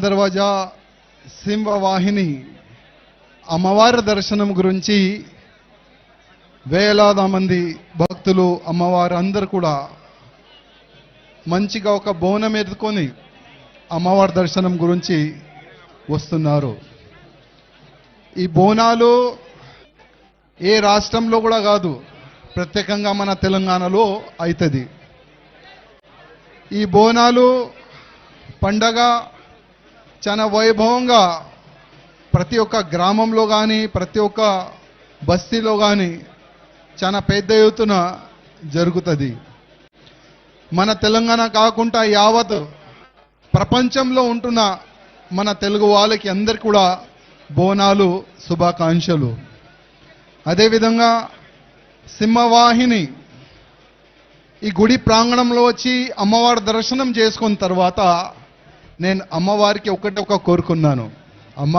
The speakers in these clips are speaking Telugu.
దర్వాజా సింహవాహిని అమ్మవారి దర్శనం గురించి వేలాది మంది భక్తులు అమ్మవారు అందరూ కూడా మంచిగా ఒక బోనం ఎత్తుకొని అమ్మవారి దర్శనం గురించి వస్తున్నారు. ఈ బోనాలు ఏ రాష్ట్రంలో కూడా కాదు, ప్రత్యేకంగా మన తెలంగాణలో అవుతుంది. ఈ బోనాలు పండగ చాలా వైభవంగా ప్రతి ఒక్క గ్రామంలో కానీ ప్రతి ఒక్క బస్తీలో కానీ చాలా పెద్ద ఎత్తున జరుగుతుంది. మన తెలంగాణ కాకుండా యావత్ ప్రపంచంలో ఉంటున్న మన తెలుగు వాళ్ళకి అందరికీ కూడా బోనాలు శుభాకాంక్షలు. అదేవిధంగా సింహవాహిని ఈ గుడి ప్రాంగణంలో వచ్చి అమ్మవారి దర్శనం చేసుకున్న తర్వాత నేను అమ్మవారికి ఒకటి కోరుకున్నాను, అమ్మ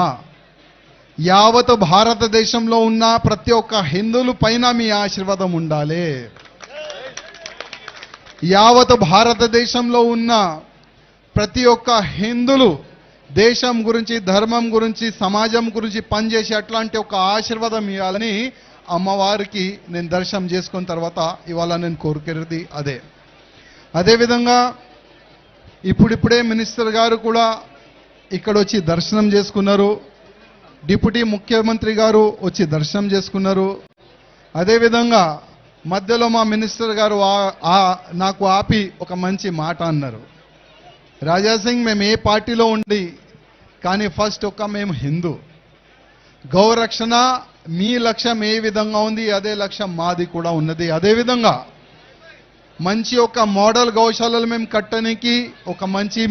యావత్ భారతదేశంలో ఉన్న ప్రతి ఒక్క హిందువుల పైన మీ ఆశీర్వాదం ఉండాలి. యావత్ భారతదేశంలో ఉన్న ప్రతి ఒక్క హిందువులు దేశం గురించి ధర్మం గురించి సమాజం గురించి పనిచేసి అట్లాంటి ఒక ఆశీర్వాదం ఇవ్వాలని అమ్మవారికి నేను దర్శనం చేసుకున్న తర్వాత ఇవాళ నేను కోరుకునేది అదే. అదేవిధంగా ఇప్పుడిప్పుడే మినిస్టర్ గారు కూడా ఇక్కడ వచ్చి దర్శనం చేసుకున్నారు, డిప్యూటీ ముఖ్యమంత్రి గారు వచ్చి దర్శనం చేసుకున్నారు. అదేవిధంగా మధ్యలో మా మినిస్టర్ గారు నాకు ఆపి ఒక మంచి మాట అన్నారు, రాజాసింగ్ మేము ఏ పార్టీలో ఉండి కానీ ఫస్ట్ మేము హిందూ గౌరక్షణ మీ లక్ష్యం ఏ విధంగా ఉంది అదే లక్ష్యం మాది కూడా ఉన్నది. అదేవిధంగా మంచి ఒక మోడల్ గౌశాలలు మేము కట్టడానికి ఒక మంచి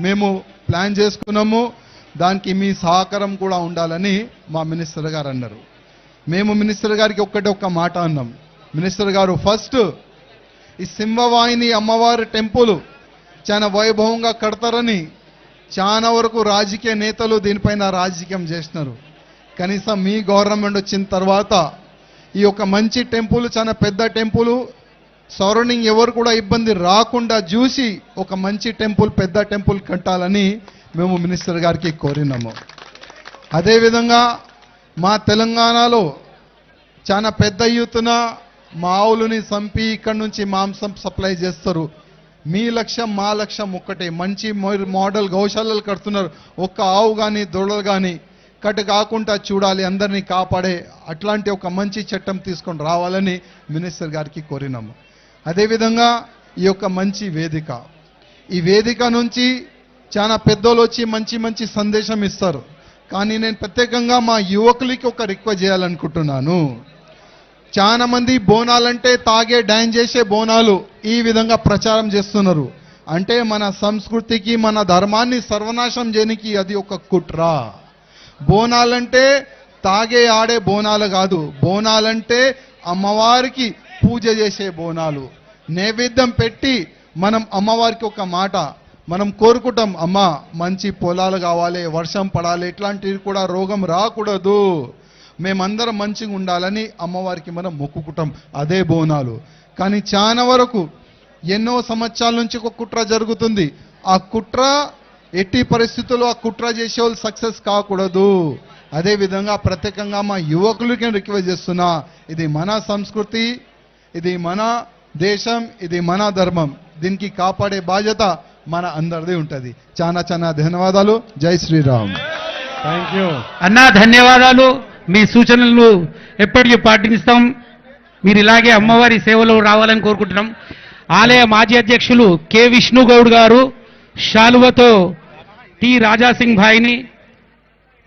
మేము ప్లాన్ చేసుకున్నాము, దానికి మీ సహకారం కూడా ఉండాలని మా మినిస్టర్ గారు అన్నారు. మేము మినిస్టర్ గారికి ఒక్క మాట అన్నాం, మినిస్టర్ గారు ఫస్ట్ ఈ సింహవాహిని అమ్మవారి టెంపుల్ చాలా వైభవంగా కడతారని చాలా వరకు రాజకీయ నేతలు దీనిపైన రాజకీయం చేస్తున్నారు. కనీసం మీ గవర్నమెంట్ వచ్చిన తర్వాత ఈ యొక్క మంచి టెంపుల్ చాలా పెద్ద టెంపుల్ సరౌండింగ్ ఎవరు కూడా ఇబ్బంది రాకుండా చూసి ఒక మంచి టెంపుల్ పెద్ద టెంపుల్ కట్టాలని మేము మినిస్టర్ గారికి కోరినాము. అదేవిధంగా మా తెలంగాణలో చాలా పెద్ద ఎత్తున మా ఆవులని చంపి ఇక్కడి నుంచి మాంసం సప్లై చేస్తారు. మీ లక్ష్యం మా లక్ష్యం ఒక్కటే, మంచి మోడల్ గౌశాలలు కడుతున్నారు, ఒక్క ఆవు కానీ దొడలు కానీ కట్టు కాకుండా చూడాలి, అందరినీ కాపాడే అట్లాంటి ఒక మంచి చట్టం తీసుకొని రావాలని మినిస్టర్ గారికి కోరినాము. అదేవిధంగా ఈ యొక్క మంచి వేదిక, ఈ వేదిక నుంచి చాలా పెద్దోళ్ళు వచ్చి మంచి మంచి సందేశం ఇస్తారు. కానీ నేను ప్రత్యేకంగా మా యువకులకి ఒక రిక్వెస్ట్ చేయాలనుకుంటున్నాను. చాలా మంది బోనాలంటే తాగే డాన్స్ చేసే బోనాలు ఈ విధంగా ప్రచారం చేస్తున్నారు. అంటే మన సంస్కృతికి మన ధర్మాన్ని సర్వనాశం చేయడానికి అది ఒక కుట్ర. బోనాలంటే తాగే ఆడే బోనాలు కాదు, బోనాలంటే అమ్మవారికి పూజ చేసే బోనాలు. నైవేద్యం పెట్టి మనం అమ్మవారికి ఒక మాట మనం కోరుకుంటాం, అమ్మ మంచి పొలాలు కావాలి, వర్షం పడాలి, ఇట్లాంటివి కూడా రోగం రాకూడదు, మేమందరం మంచిగా ఉండాలని అమ్మవారికి మనం మొక్కుకుంటాం, అదే బోనాలు. కానీ చాలా వరకు ఎన్నో సంవత్సరాల నుంచి ఒక కుట్ర జరుగుతుంది. ఆ కుట్ర ఎట్టి పరిస్థితుల్లో ఆ కుట్ర చేసే వాళ్ళు సక్సెస్ కాకూడదు. అదేవిధంగా ప్రత్యేకంగా మా యువకులకి రిక్వెస్ట్ చేస్తున్నా, ఇది మన సంస్కృతి, ఇది మన దేశం, ఇది మన ధర్మం, దీనికి కాపాడే బాధ్యత మన అందరిది ఉంటుంది. చాలా చాలా ధన్యవాదాలు. జై శ్రీరామ్. థ్యాంక్ యూ అన్నా, ధన్యవాదాలు. మీ సూచనలు ఎప్పటికీ పాటిస్తాం. మీరు ఇలాగే అమ్మవారి సేవలో రావాలని కోరుకుంటున్నాం. ఆలయ మాజీ అధ్యక్షులు కె విష్ణుగౌడ్ గారు శాలువతో టి రాజాసింగ్ భాయ్ని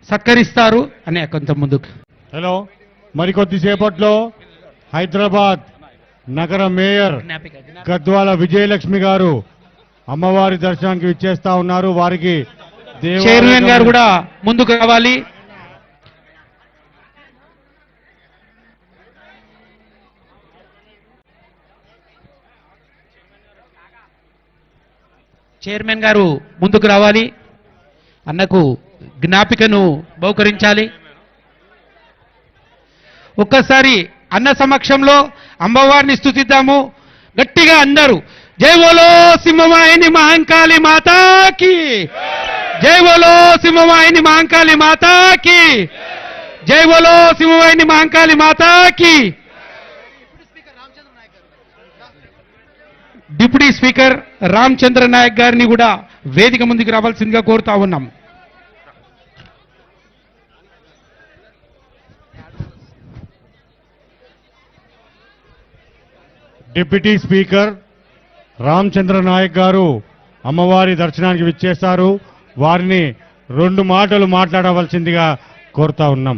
సత్కరిస్తారు అనే కొంత ముందుకు. హలో, మరికొద్దిసేపట్లో హైదరాబాద్ నగర మేయర్ గద్వాల విజయలక్ష్మి గారు అమ్మవారి దర్శనానికి విచ్చేస్తా ఉన్నారు. వారికి చైర్మన్ గారు కూడా ముందుకు రావాలి. చైర్మన్ గారు ముందుకు రావాలి, అన్నకు జ్ఞాపికను బహుకరించాలి. ఒక్కసారి అన్న సమక్షంలో అమ్మవారిని స్తుతిద్దాము గట్టిగా అందరూ. జై బోలో సింహవాహిని మహంకాళి మాతాకి. జై బోలో సింహవాహిని మహంకాళి మాతాకి, జై బోలో సింహవాహిని మహంకాళి మాతాకి. డిప్యూటీ స్పీకర్ రామచంద్ర నాయక్ గారిని కూడా వేదిక ముందుకు రావాల్సిందిగా కోరుతా ఉన్నాం. డిప్యూటీ స్పీకర్ రామచంద్ర నాయక్ గారు అమ్మవారి దర్శనానికి విచ్చేశారు. వారిని 2 మాటలు మాట్లాడవలసిందిగా కోరుతా ఉన్నాం.